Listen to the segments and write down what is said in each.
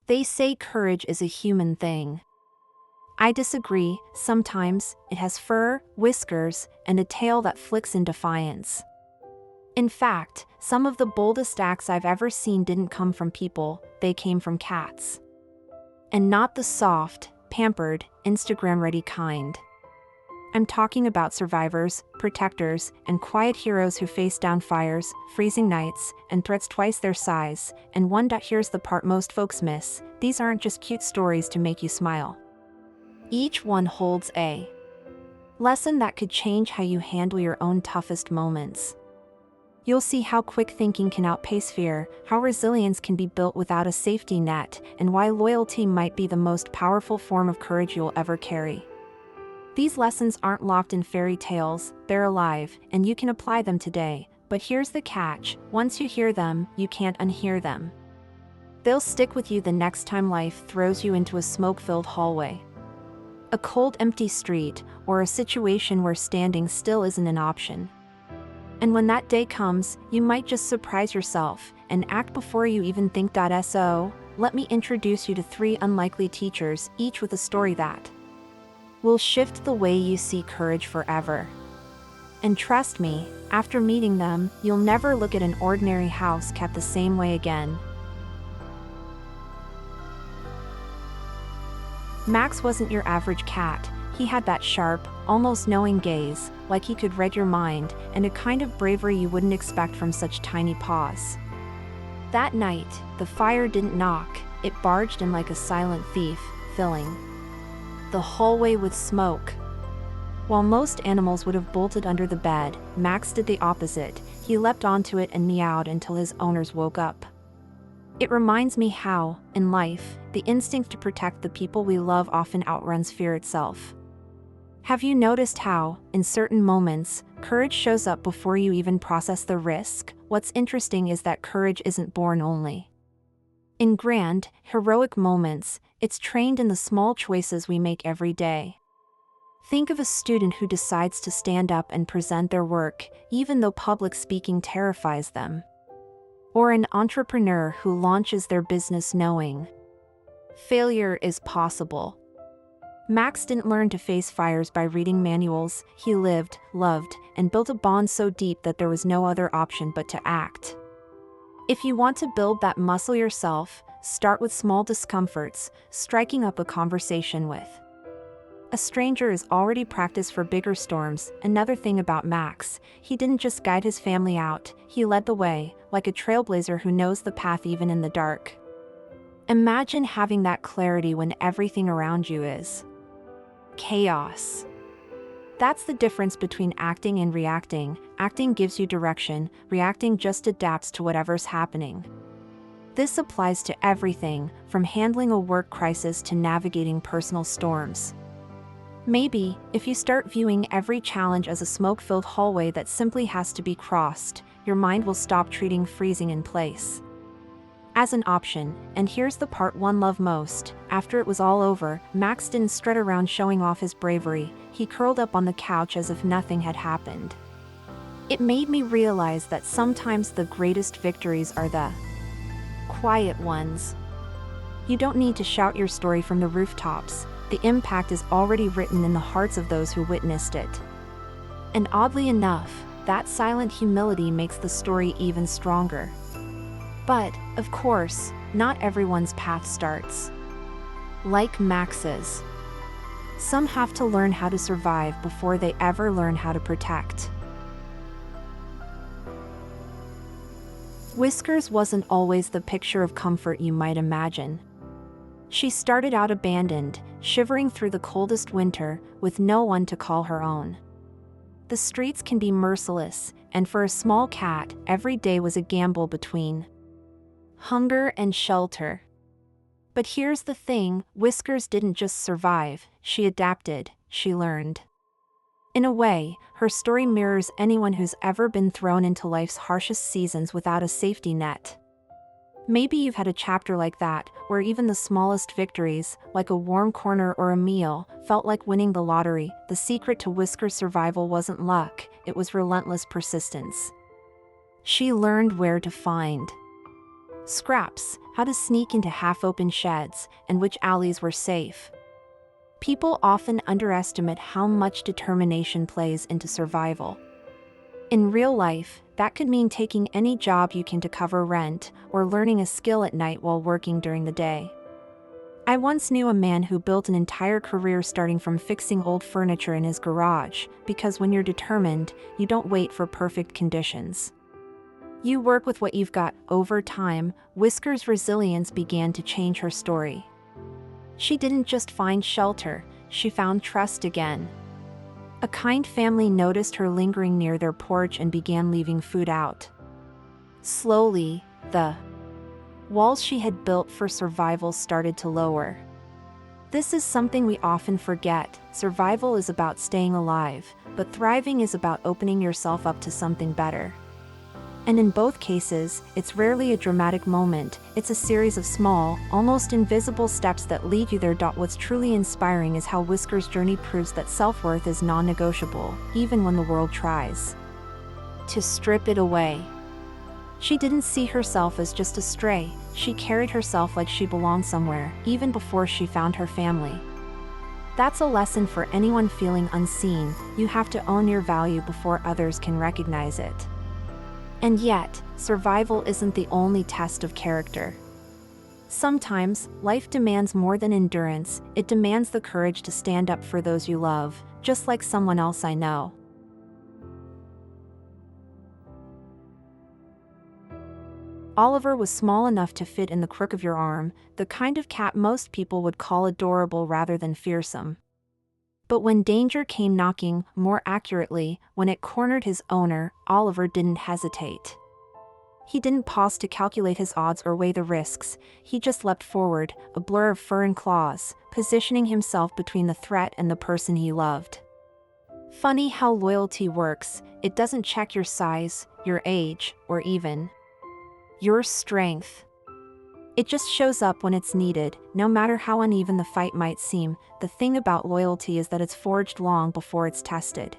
They say courage is a human thing. I disagree. Sometimes it has fur, whiskers, and a tail that flicks in defiance. In fact, some of the boldest acts I've ever seen didn't come from people, they came from cats. And not the soft, pampered, Instagram-ready kind. I'm talking about survivors, protectors, and quiet heroes who face down fires, freezing nights, and threats twice their size. And here's the part most folks miss: these aren't just cute stories to make you smile. Each one holds a lesson that could change how you handle your own toughest moments. You'll see how quick thinking can outpace fear, how resilience can be built without a safety net, and why loyalty might be the most powerful form of courage you'll ever carry. These lessons aren't locked in fairy tales, they're alive, and you can apply them today. But here's the catch: once you hear them, you can't unhear them. They'll stick with you the next time life throws you into a smoke-filled hallway, a cold, empty street, or a situation where standing still isn't an option. And when that day comes, you might just surprise yourself and act before you even think. So, let me introduce you to 3 unlikely teachers, each with a story that will shift the way you see courage forever. And trust me, after meeting them, you'll never look at an ordinary house cat the same way again. Max wasn't your average cat. He had that sharp, almost knowing gaze, like he could read your mind, and a kind of bravery you wouldn't expect from such tiny paws. That night, the fire didn't knock, it barged in like a silent thief, filling the hallway with smoke. While most animals would have bolted under the bed, Max did the opposite. He leapt onto it and meowed until his owners woke up. It reminds me how, in life, the instinct to protect the people we love often outruns fear itself. Have you noticed how, in certain moments, courage shows up before you even process the risk? What's interesting is that courage isn't born only in grand, heroic moments, it's trained in the small choices we make every day. Think of a student who decides to stand up and present their work, even though public speaking terrifies them. Or an entrepreneur who launches their business knowing failure is possible. Max didn't learn to face fires by reading manuals. He lived, loved, and built a bond so deep that there was no other option but to act. If you want to build that muscle yourself, start with small discomforts, striking up a conversation with a stranger is already practice for bigger storms. Another thing about Max, he didn't just guide his family out, he led the way, like a trailblazer who knows the path even in the dark. Imagine having that clarity when everything around you is chaos. That's the difference between acting and reacting. Acting gives you direction, reacting just adapts to whatever's happening. This applies to everything, from handling a work crisis to navigating personal storms. Maybe, if you start viewing every challenge as a smoke-filled hallway that simply has to be crossed, your mind will stop treating freezing in place as an option. And here's the part one love most. After it was all over, Max didn't strut around showing off his bravery. He curled up on the couch as if nothing had happened. It made me realize that sometimes the greatest victories are the quiet ones. You don't need to shout your story from the rooftops. The impact is already written in the hearts of those who witnessed it. And oddly enough, that silent humility makes the story even stronger. But, of course, not everyone's path starts like Max's. Some have to learn how to survive before they ever learn how to protect. Whiskers wasn't always the picture of comfort you might imagine. She started out abandoned, shivering through the coldest winter, with no one to call her own. The streets can be merciless, and for a small cat, every day was a gamble between hunger and shelter. But here's the thing, Whiskers didn't just survive, she adapted, she learned. In a way, her story mirrors anyone who's ever been thrown into life's harshest seasons without a safety net. Maybe you've had a chapter like that, where even the smallest victories, like a warm corner or a meal, felt like winning the lottery. The secret to Whiskers' survival wasn't luck, it was relentless persistence. She learned where to find scraps, how to sneak into half-open sheds, and which alleys were safe. People often underestimate how much determination plays into survival. In real life, that could mean taking any job you can to cover rent, or learning a skill at night while working during the day. I once knew a man who built an entire career starting from fixing old furniture in his garage, because when you're determined, you don't wait for perfect conditions. You work with what you've got. Over time, Whiskers' resilience began to change her story. She didn't just find shelter, she found trust again. A kind family noticed her lingering near their porch and began leaving food out. Slowly, the walls she had built for survival started to lower. This is something we often forget. Survival is about staying alive, but thriving is about opening yourself up to something better. And in both cases, it's rarely a dramatic moment, it's a series of small, almost invisible steps that lead you there. What's truly inspiring is how Whiskers' journey proves that self-worth is non-negotiable, even when the world tries to strip it away. She didn't see herself as just a stray, she carried herself like she belonged somewhere, even before she found her family. That's a lesson for anyone feeling unseen. You have to own your value before others can recognize it. And yet, survival isn't the only test of character. Sometimes, life demands more than endurance, it demands the courage to stand up for those you love, just like someone else I know. Oliver was small enough to fit in the crook of your arm, the kind of cat most people would call adorable rather than fearsome. But when danger came knocking, more accurately, when it cornered his owner, Oliver didn't hesitate. He didn't pause to calculate his odds or weigh the risks, he just leapt forward, a blur of fur and claws, positioning himself between the threat and the person he loved. Funny how loyalty works, it doesn't check your size, your age, or even your strength. It just shows up when it's needed, no matter how uneven the fight might seem. The thing about loyalty is that it's forged long before it's tested.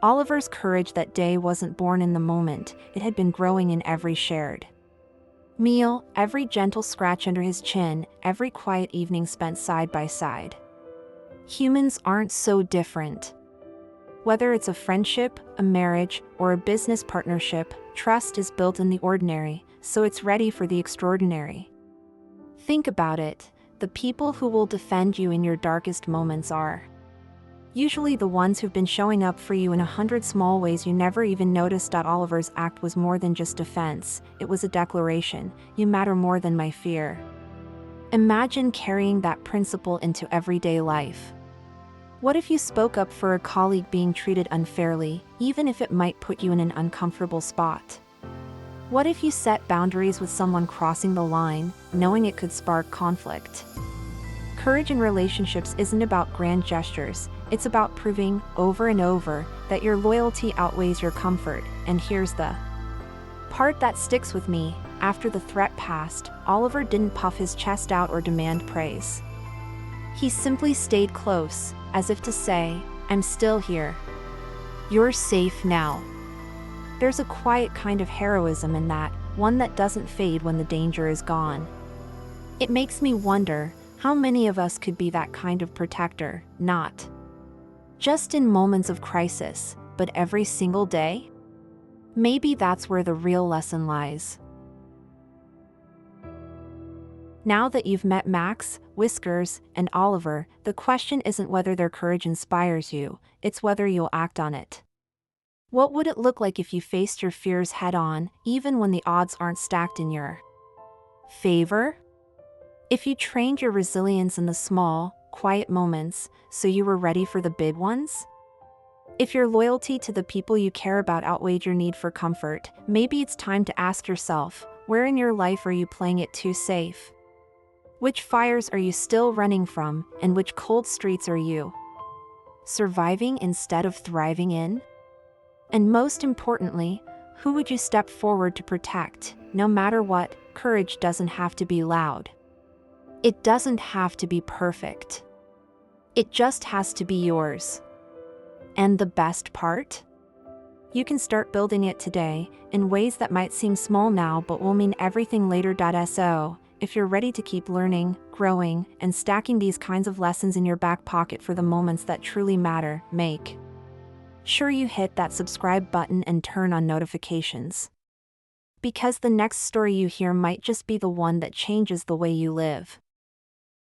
Oliver's courage that day wasn't born in the moment, it had been growing in every shared meal, every gentle scratch under his chin, every quiet evening spent side by side. Humans aren't so different. Whether it's a friendship, a marriage, or a business partnership, trust is built in the ordinary, so it's ready for the extraordinary. Think about it, the people who will defend you in your darkest moments are usually the ones who've been showing up for you in 100 small ways you never even noticed. Oliver's act was more than just defense, it was a declaration: you matter more than my fear. Imagine carrying that principle into everyday life. What if you spoke up for a colleague being treated unfairly, even if it might put you in an uncomfortable spot? What if you set boundaries with someone crossing the line, knowing it could spark conflict? Courage in relationships isn't about grand gestures, it's about proving, over and over, that your loyalty outweighs your comfort. And here's the part that sticks with me: after the threat passed, Oliver didn't puff his chest out or demand praise. He simply stayed close, as if to say, I'm still here. You're safe now. There's a quiet kind of heroism in that, one that doesn't fade when the danger is gone. It makes me wonder, how many of us could be that kind of protector, not just in moments of crisis, but every single day? Maybe that's where the real lesson lies. Now that you've met Max, Whiskers, and Oliver, the question isn't whether their courage inspires you, it's whether you'll act on it. What would it look like if you faced your fears head-on, even when the odds aren't stacked in your favor? If you trained your resilience in the small, quiet moments, so you were ready for the big ones? If your loyalty to the people you care about outweighed your need for comfort, maybe it's time to ask yourself, where in your life are you playing it too safe? Which fires are you still running from, and which cold streets are you surviving instead of thriving in? And most importantly, who would you step forward to protect? No matter what, courage doesn't have to be loud. It doesn't have to be perfect. It just has to be yours. And the best part? You can start building it today, in ways that might seem small now but will mean everything later. So, if you're ready to keep learning, growing, and stacking these kinds of lessons in your back pocket for the moments that truly matter, make sure you hit that subscribe button and turn on notifications. Because the next story you hear might just be the one that changes the way you live.